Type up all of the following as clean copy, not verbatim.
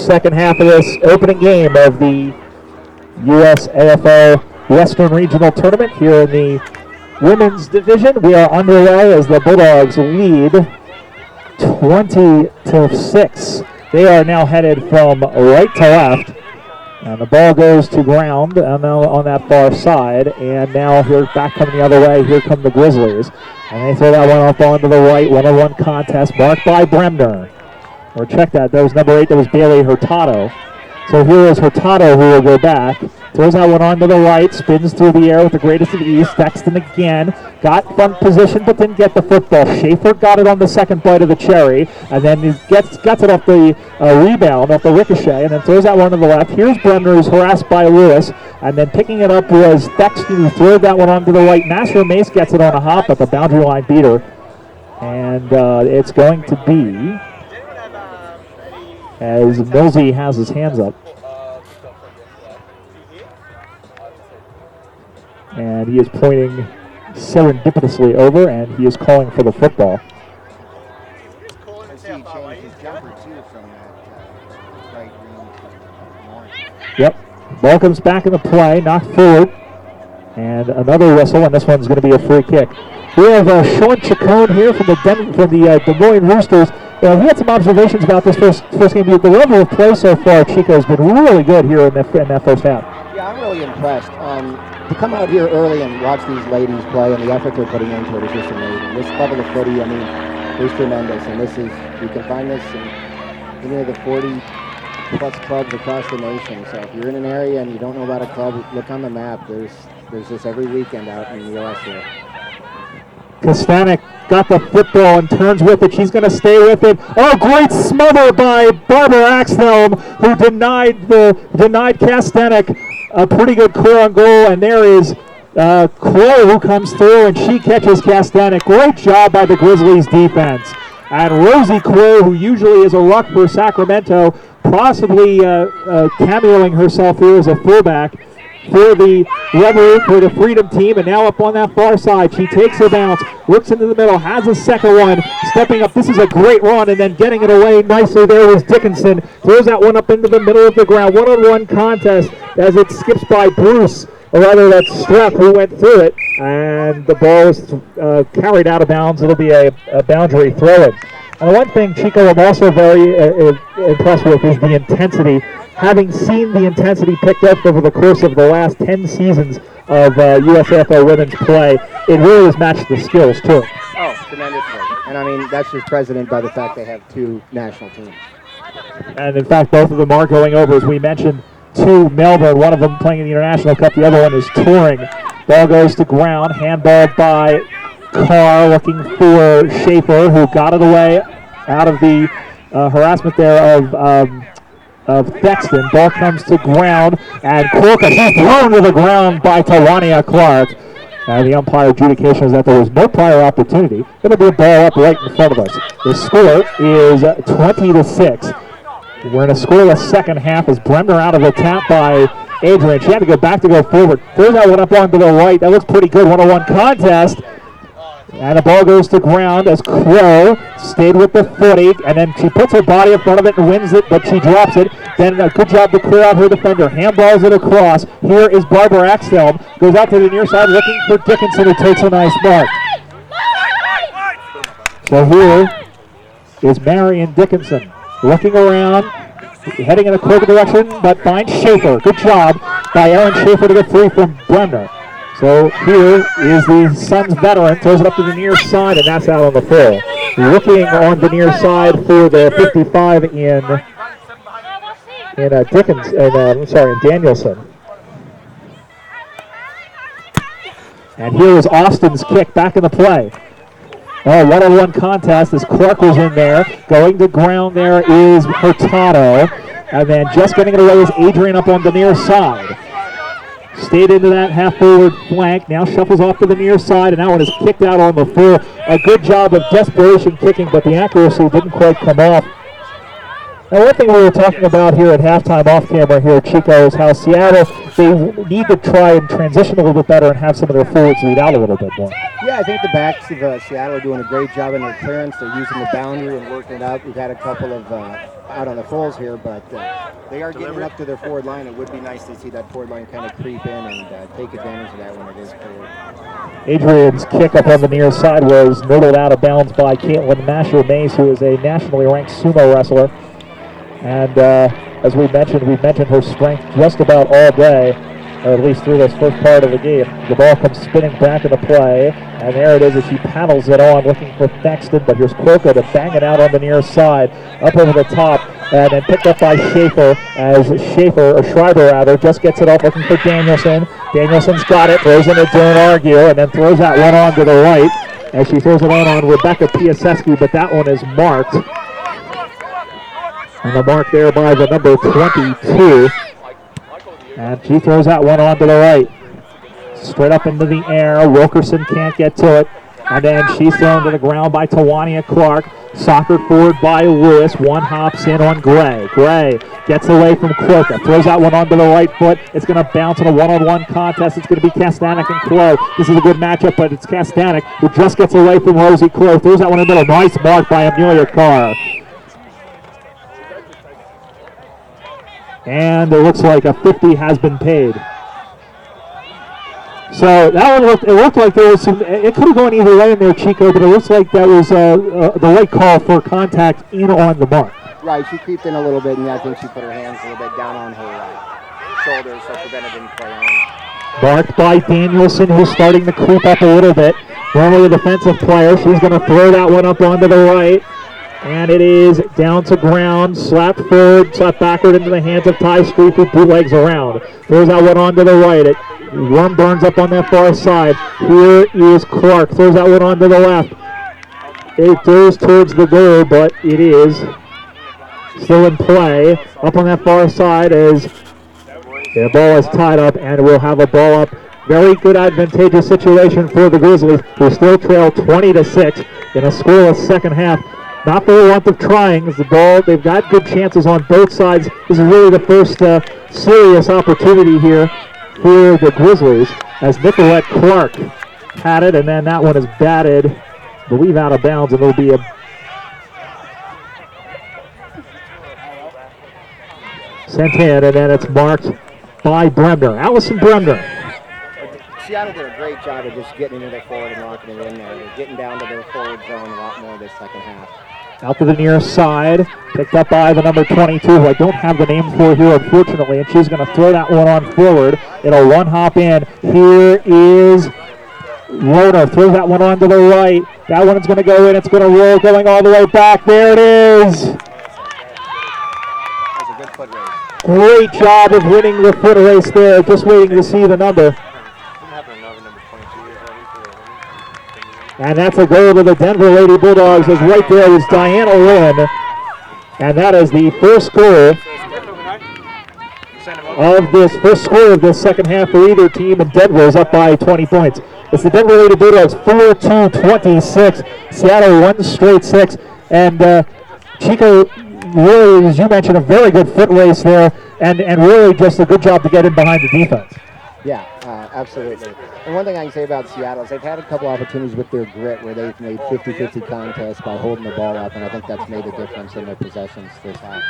second half of this opening game of the USAFL Western Regional Tournament here in the women's division. We are underway as the Bulldogs lead 20-6. They are now headed from right to left. And the ball goes to ground on that far side. And now here back coming the other way, here come the Grizzlies. And they throw that one up onto the right, one-on-one contest marked by Bremner. Or check that was number 8, that was Bailey Hurtado. So here is Hurtado who will go back. Throws that one onto the right, spins through the air with the greatest of ease. Sexton again, got front position but didn't get the football. Schaefer got it on the second bite of the cherry, and then he gets it off the rebound, off the ricochet, and then throws that one to the left. Here's Bremner, who's harassed by Lewis, and then picking it up was Sexton, who threw that one onto the right. Nasher Mace gets it on a hop, but the boundary line beater. And it's going to be, as Millsy has his hands up. And he is pointing serendipitously over, and he is calling for the football. Yep. Ball comes back in the play, knocked forward. And another whistle, and this one's going to be a free kick. We have Sean Chacon here from the Des Moines Roosters. He had some observations about this first game. The level of play so far, Chico, has been really good here in that first half. Yeah, I'm really impressed. To come out here early and watch these ladies play and the effort they're putting into it is just amazing. This level of footy, is tremendous. And you can find this in any of the 40-plus clubs across the nation. So if you're in an area and you don't know about a club, look on the map. There's this every weekend out in the US here. Kostanek got the football and turns with it. She's going to stay with it. Oh, great smother by Barbara Axelm, who denied Kostanek a pretty good clear on goal. And there is Crow, who comes through, and she catches Kostanek. Great job by the Grizzlies defense. And Rosie Crow, who usually is a ruck for Sacramento, possibly cameoing herself here as a fullback for the Freedom team, and now up on that far side. She takes a bounce, looks into the middle, has a second one, stepping up. This is a great run, and then getting it away nicely there was Dickinson. Throws that one up into the middle of the ground. One-on-one contest as it skips by Bruce, or rather that's Streff who went through it, and the ball is carried out of bounds. It'll be a boundary throw-in. And the one thing, Chico, I'm also very impressed with is the intensity. Having seen the intensity picked up over the course of the last 10 seasons of USAFL women's play, it really has matched the skills, too. Oh, tremendously. And, that's just precedent by the fact they have 2 national teams. And, in fact, both of them are going over, as we mentioned, to Melbourne. One of them playing in the International Cup. The other one is touring. Ball goes to ground. Handball by Carr, looking for Schaefer, who got it away out of the harassment there of Thexton. Ball comes to ground, and Corka is thrown to the ground by Tawania Clark. And the umpire adjudication is that there was no prior opportunity. It'll be a ball up right in front of us. The score is 20-6. We're in a scoreless second half as Bremner out of the tap by Adrian. She had to go back to go forward. Throws that one up onto the right. That looks pretty good. One-on-one contest. And the ball goes to ground as Crow stayed with the footy, and then she puts her body in front of it and wins it, but she drops it. Then a good job to clear out her defender. Handballs it across. Here is Barbara Axelm. Goes out to the near side looking for Dickinson, who takes a nice mark. So here is Marion Dickinson looking around, heading in a quick direction, but finds Schaefer. Good job by Aaron Schaefer to get free from Bremner. So here is the Suns veteran, throws it up to the near side, and that's out on the full. Looking on the near side for the 55 in Danielson. And here is Austin's kick back in the play. Oh, one-on-one contest as Clark was in there. Going to ground there is Hurtado. And then just getting it away is Adrian up on the near side. Stayed into that half-forward flank. Now shuffles off to the near side, and that one is kicked out on the full. A good job of desperation kicking, but the accuracy didn't quite come off. Now, one thing we were talking about here at halftime off camera here at Chico is how Seattle, they need to try and transition a little bit better and have some of their forwards lead out a little bit more. Yeah, I think the backs of Seattle are doing a great job in their clearance. They're using the boundary and working it out. We've had a couple of out on the fulls here, but they are getting up to their forward line. It would be nice to see that forward line kind of creep in and take advantage of that when it is cleared. Adrian's kick up on the near side was noodled out of bounds by Caitlin Masher-Mace, who is a nationally ranked sumo wrestler. And as we've mentioned her strength just about all day, or at least through this first part of the game. The ball comes spinning back into play, and there it is as she paddles it on, looking for Thexton, but here's Quilka to bang it out on the near side, up over the top, and then picked up by Schreiber, just gets it up looking for Danielson. Danielson's got it, throws in a don't argue, and then throws that one on to the right, as she throws it on Rebecca Piasescu, but that one is marked. And the mark there by the number 22. And she throws that one on to the right. Straight up into the air. Wilkerson can't get to it. And then she's thrown to the ground by Tawania Clark. Soccered forward by Lewis. One hops in on Gray. Gray gets away from Quilka. Throws that one onto the right foot. It's going to bounce in a one-on-one contest. It's going to be Kastanek and Crow. This is a good matchup, but it's Kastanek who just gets away from Rosie Crow. Throws that one in the middle. Nice mark by Amelia Carr. And it looks like a 50 has been paid. So that one looked like there was some, it could have gone either way in there, Chico, but it looks like that was the right call for contact in on the mark. Right, she creeped in a little bit, and I think she put her hands a little bit down on her shoulders, so prevented him play on. Marked by Danielson, who's starting to creep up a little bit. Normally a defensive player. She's going to throw that one up onto the right. And it is down to ground, slapped forward, slapped backward into the hands of Ty Street, who bootlegs around. Throws that one on to the right. One burns up on that far side. Here is Clark. Throws that one on to the left. It goes towards the goal, but it is still in play. Up on that far side as the ball is tied up, and we'll have a ball up. Very good advantageous situation for the Grizzlies, who still trail 20-6 in a scoreless second half. Not for the want of trying, as the ball, they've got good chances on both sides. This is really the first serious opportunity here for the Grizzlies, as Nicolette Clark had it, and then that one is batted, I believe, out of bounds, and it'll be a sent in, and then it's marked by Bremner, Allison Bremner. Seattle did a great job of just getting into their forward and locking it in there. They're getting down to their forward zone a lot more this second half. Out to the near side, picked up by the number 22, who I don't have the name for here, unfortunately, and she's going to throw that one on forward. It'll one hop in. Here is Lohner, throws that one on to the right. That one is going to go in. It's going to roll, going all the way back. There it is. That's a good foot race. Great job of winning the foot race there. Just waiting to see the number. And that's a goal to the Denver Lady Bulldogs, as right there is Diana Lynn. And that is the first goal of this second half for either team, and Denver is up by 20 points. It's the Denver Lady Bulldogs 4-2-26. Seattle 1 straight 6. And Chico, really, as you mentioned, a very good foot race there, and really just a good job to get in behind the defense. Yeah, absolutely. And one thing I can say about Seattle is they've had a couple opportunities with their grit where they've made 50-50 contests by holding the ball up, and I think that's made a difference in their possessions this half.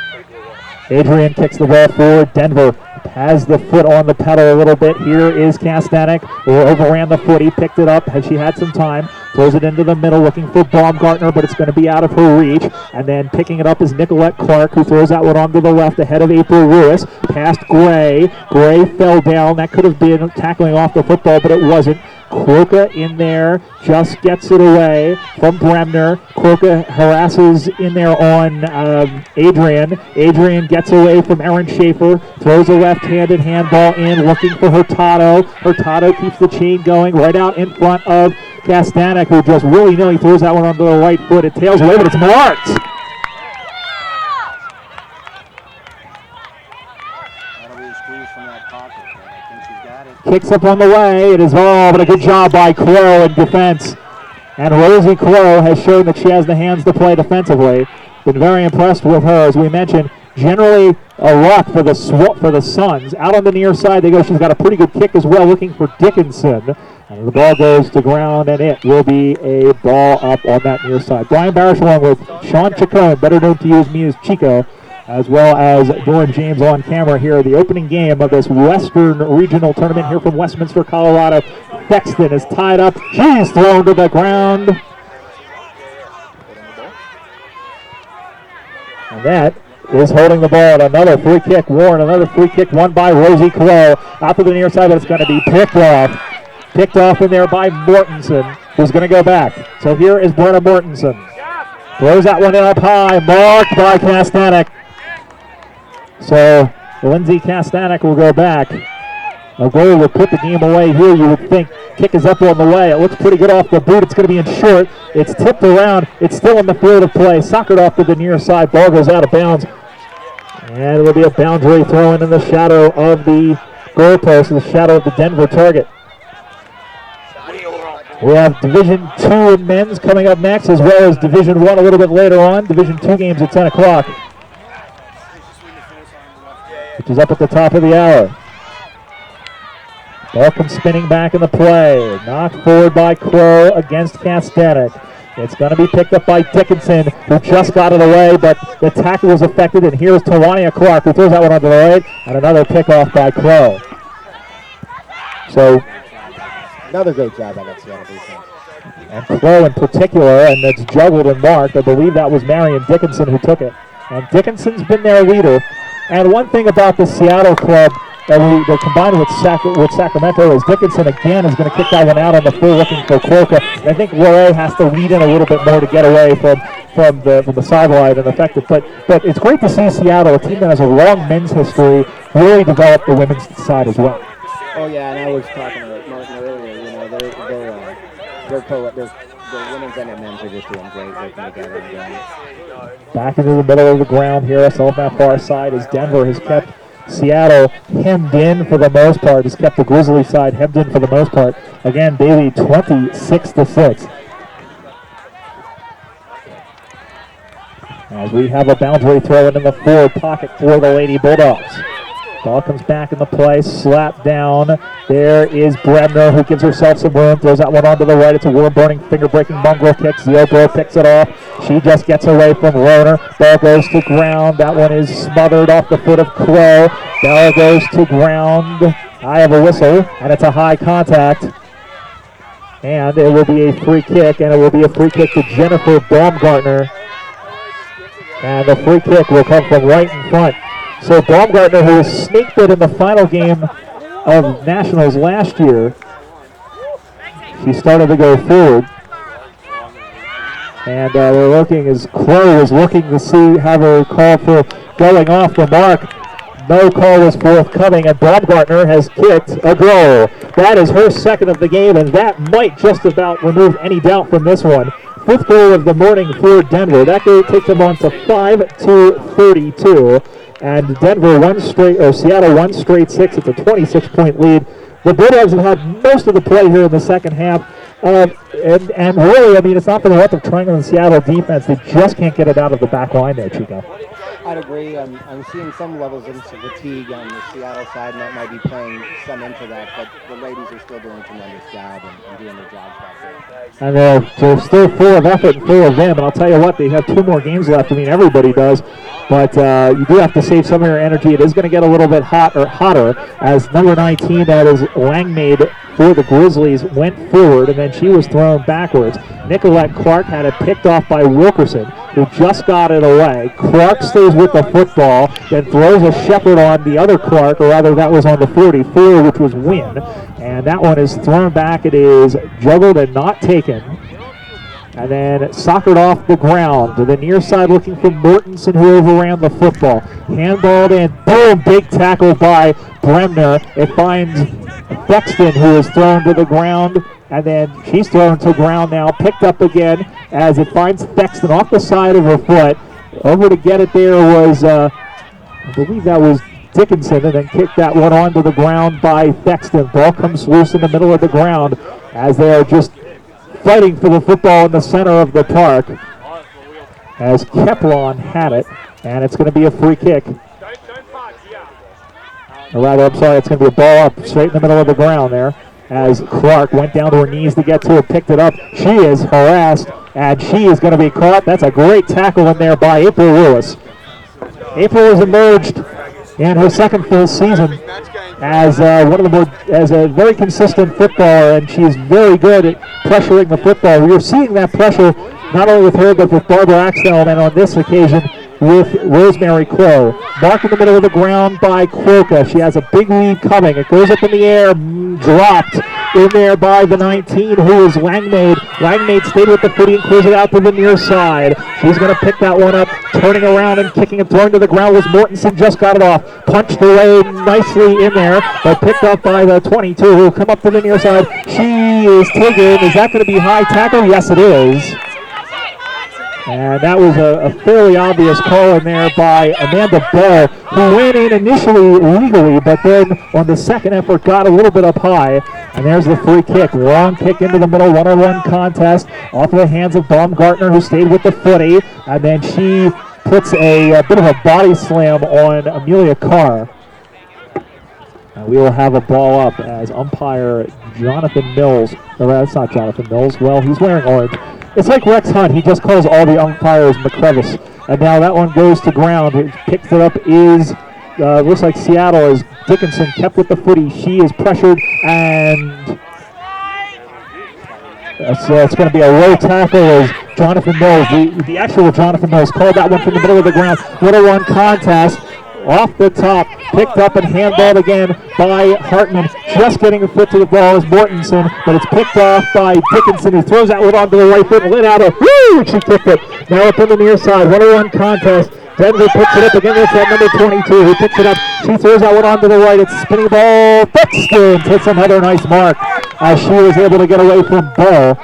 Adrian kicks the ball forward. Denver has the foot on the pedal a little bit. Here is Kastanek, who overran the foot. He picked it up as she had some time. Throws it into the middle, looking for Baumgartner, but it's going to be out of her reach. And then picking it up is Nicolette Clark, who throws that one onto the left ahead of April Lewis. Past Gray. Gray fell down. That could have been tackling off the football, but it wasn't. Quilka in there, just gets it away from Bremner. Quilka harasses in there on Adrian. Adrian gets away from Erin Schaefer, throws a left-handed handball in, looking for Hurtado. Hurtado keeps the chain going right out in front of Kastanek, who just willy-nilly throws that one onto the right foot. It tails away, but it's marked. Kicks up on the way. It is all, but a good job by Crow in defense. And Rosie Crow has shown that she has the hands to play defensively. Been very impressed with her, as we mentioned. Generally a rock for the Suns. Out on the near side they go. She's got a pretty good kick as well, looking for Dickinson. And the ball goes to ground, and it will be a ball up on that near side. Brian Barish along with Sean Chacon, better known to you as me as Chico, as well as Doran James on camera here. The opening game of this Western Regional Tournament here from Westminster, Colorado. Thexton is tied up. She's thrown to the ground. And that is holding the ball. And another free kick, Warren. Another free kick won by Rosie Crow. Out to the near side, but it's going to be picked off. Picked off in there by Mortensen, who's going to go back. So here is Brenna Mortensen. Throws that one in up high, marked by Kastanek. So Lindsay Kastanek will go back. A goal would put the game away here, you would think. Kick is up on the way. It looks pretty good off the boot. It's going to be in short. It's tipped around. It's still in the field of play. Soccered off to the near side. Ball goes out of bounds. And it will be a boundary throw in the shadow of the goalpost, in the shadow of the Denver target. We have Division II in men's coming up next, as well as Division I a little bit later on. Division II games at 10 o'clock, which is up at the top of the hour. Ball comes spinning back in the play. Knocked forward by Crow against Kastanek. It's going to be picked up by Dickinson, who just got it away, but the tackle was affected, and here's Tawania Clark, who throws that one onto the right, and another pickoff by Crow. So, another great job by that Seattle defense. And Crow in particular, and it's juggled and marked. I believe that was Marion Dickinson who took it. And Dickinson's been their leader. And one thing about the Seattle club that they're combined with Sacramento is Dickinson again is going to kick that one out on the full, looking for Quokka. I think Loray has to lead in a little bit more to get away from the sideline and affect it. But it's great to see Seattle, a team that has a long men's history, really develop the women's side as well. Oh yeah, and I was talking to Martin earlier. You know, their women's and their men's are just doing great working together. And back into the middle of the ground here, so on that far side, as Denver has kept Seattle hemmed in for the most part. Has kept the Grizzly side hemmed in for the most part. Again, Bailey 26-6. As we have a boundary throw in the forward pocket for the Lady Bulldogs. Ball comes back in the play, slap down. There is Bremner, who gives herself some room, throws that one onto the right. It's a worm-burning, finger-breaking mongrel kick. Ziobro picks it off. She just gets away from Roner. Ball goes to ground. That one is smothered off the foot of Crow. Ball goes to ground. I have a whistle, and it's a high contact. And it will be a free kick, and it will be a free kick to Jennifer Baumgartner. And the free kick will come from right in front. So Baumgartner, who was sneaked it in the final game of Nationals last year, she started to go forward. And they're looking, as Crow was looking to have her call for going off the mark. No call was forthcoming, and Baumgartner has kicked a goal. That is her second of the game, and that might just about remove any doubt from this one. Fifth goal of the morning for Denver. That goal takes them on to 5-32. And Seattle one straight 6. It's a 26-point lead. The Bulldogs have had most of the play here in the second half. And really, I mean, it's not for the health of trying on the Seattle defense. They just can't get it out of the back line there, Chico. I'd agree. I'm seeing some levels of fatigue on the Seattle side, and that might be playing some into that. But the ladies are still doing a tremendous job and doing their jobs back there. And they're still full of effort and full of vim. And I'll tell you what, they have 2 more games left. I mean, everybody does. But you do have to save some of your energy. It is going to get a little bit hotter as number 19, that is Langmaid for the Grizzlies, went forward, and then she was thrown backwards. Nicolette Clark had it picked off by Wilkerson, who just got it away. Clark stays with the football, then throws a shepherd on the other Clark, or rather that was on the 44, which was Wynn. And that one is thrown back. It is juggled and not taken. And then soccered off the ground to the near side, looking for Mortensen, who overran the football. Handballed in, boom, big tackle by Bremner. It finds Bexton, who is thrown to the ground, and then she's thrown to ground now, picked up again as it finds Bexton off the side of her foot. Over to get it there was, I believe that was Dickinson, and then kicked that one onto the ground by Bexton. Ball comes loose in the middle of the ground as they are just fighting for the football in the center of the park. as Keplon had it, and it's going to be a free kick. Or rather, I'm sorry, it's going to be a ball up straight in the middle of the ground there, as Clark went down to her knees to get to it, picked it up. She is harassed, and she is going to be caught. That's a great tackle in there by April Lewis. April has emerged in her second full season as as a very consistent footballer, and she's very good at pressuring the football. You're seeing that pressure not only with her, but with Barbara Axtell, and on this occasion with Rosemary Crow. Mark in the middle of the ground by Quokka. She has a big lead coming. It goes up in the air, dropped in there by the 19, who is Langmaid. Langmaid stayed with the footy and clears it out to the near side. She's going to pick that one up, turning around and kicking and throwing to the ground was Mortensen, just got it off. Punched away nicely in there, but picked up by the 22, who will come up to the near side. She is taken. Is that going to be high tackle? Yes, it is. And that was a fairly obvious call in there by Amanda Ball, who went in initially legally, but then on the second effort got a little bit up high. And there's the free kick. Long kick into the middle, one-on-one contest off of the hands of Baumgartner, who stayed with the footy. And then she puts a bit of a body slam on Amelia Carr. And we will have a ball up as umpire Jonathan Mills. No, that's not Jonathan Mills. Well, he's wearing orange. It's like Rex Hunt. He just calls all the umpires McCrevis. And now that one goes to ground. Who picks it up is, looks like Seattle, as Dickinson kept with the footy. She is pressured, and it's going to be a low tackle as Jonathan Mills, the actual Jonathan Mills, called that one from the middle of the ground. 1-on-1 contest. Off the top, picked up and handballed again by Hartman. Just getting a foot to the ball is Mortensen, but it's picked off by Dickinson, who throws that one onto the right foot and lit out woo! She kicked it. Now up on the near side, 1-on-1 contest. Denver picks it up again. It's that number 22 who picks it up. She throws that one onto the right. It's a spinning ball. Fixed and takes another nice mark as she was able to get away from Ball.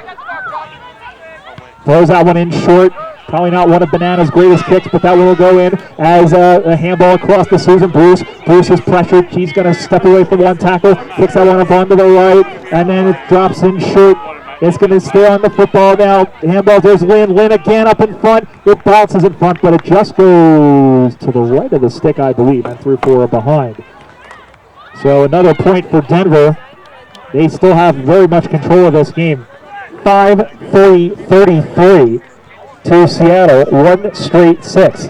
Throws that one in short. Probably not one of Banana's greatest kicks, but that one will go in as a handball across to Susan Bruce. Bruce is pressured. She's going to step away from one tackle. Kicks that one up onto the right, and then it drops in short. It's going to stay on the football now. Handball, there's Lynn. Lynn again up in front. It bounces in front, but it just goes to the right of the stick, I believe, and through for a behind. So another point for Denver. They still have very much control of this game. 5-3-33. To Seattle, 1 straight 6.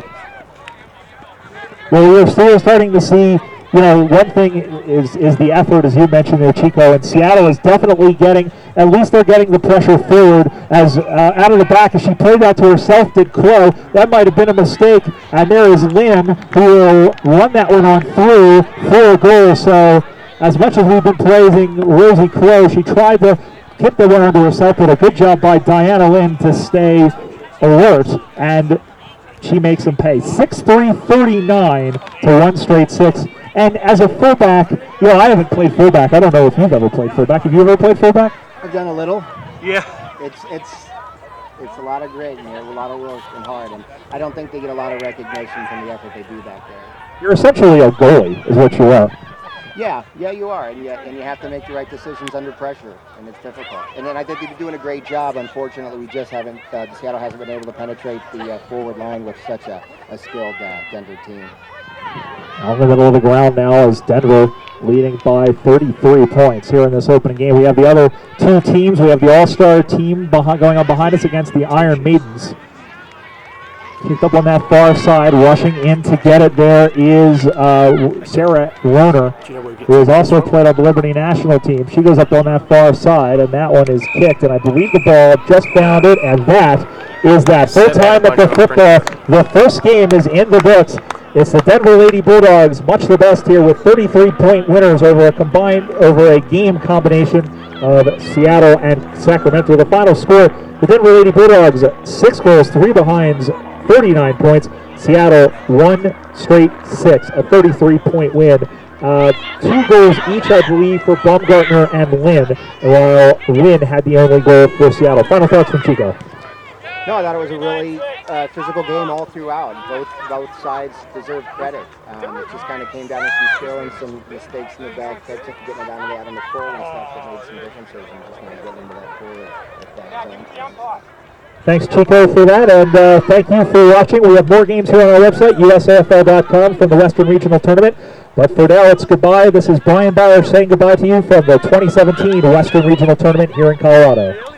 Well, we're still starting to see, one thing is the effort, as you mentioned there, Chico, and Seattle is definitely getting, at least they're getting the pressure forward as out of the back, as she played that to herself, did Crow. That might have been a mistake, and there is Lynn, who will run that one on through for a goal. So, as much as we've been praising Rosie Crow, she tried to kick the one under herself, but a good job by Diana Lynn to stay alert, and she makes them pay. 6-3-39 to 1 straight 6. And as a fullback, I haven't played fullback. I don't know if you've ever played fullback. Have you ever played fullback? I've done a little. Yeah. It's a lot of grit and a lot of work and hard, and I don't think they get a lot of recognition from the effort they do back there. You're essentially a goalie, is what you are. Yeah, you are, and you have to make the right decisions under pressure, and it's difficult. And then I think they're doing a great job. Unfortunately, we just haven't. Seattle hasn't been able to penetrate the forward line with such a skilled Denver team. On the middle of the ground now is Denver leading by 33 points here in this opening game. We have the other two teams. We have the All-Star team going on behind us against the Iron Maidens. Kicked up on that far side, rushing in to get it there is Sarah Rohner, who has also played on the Liberty national team. She goes up on that far side, and that one is kicked, and I believe the ball just found it, and that is that. Full time at the football. The first game is in the books. It's the Denver Lady Bulldogs, much the best here, with 33-point winners over a game combination of Seattle and Sacramento. The final score, the Denver Lady Bulldogs, 6 goals, 3 behinds, 39 points. Seattle, 1 straight 6, a 33-point win. 2 goals each, I believe, for Baumgartner and Lynn, while Lynn had the only goal for Seattle. Final thoughts from Chico. No, I thought it was a really physical game all throughout. Both sides deserve credit. It just kind of came down to some skill and some mistakes in the back, getting it out on the forward and stuff that made some differences and just getting into that forward at that zone. Thanks, Chico, for that, and thank you for watching. We have more games here on our website, USAFL.com, from the Western Regional Tournament. But for now, it's goodbye. This is Brian Bauer saying goodbye to you from the 2017 Western Regional Tournament here in Colorado.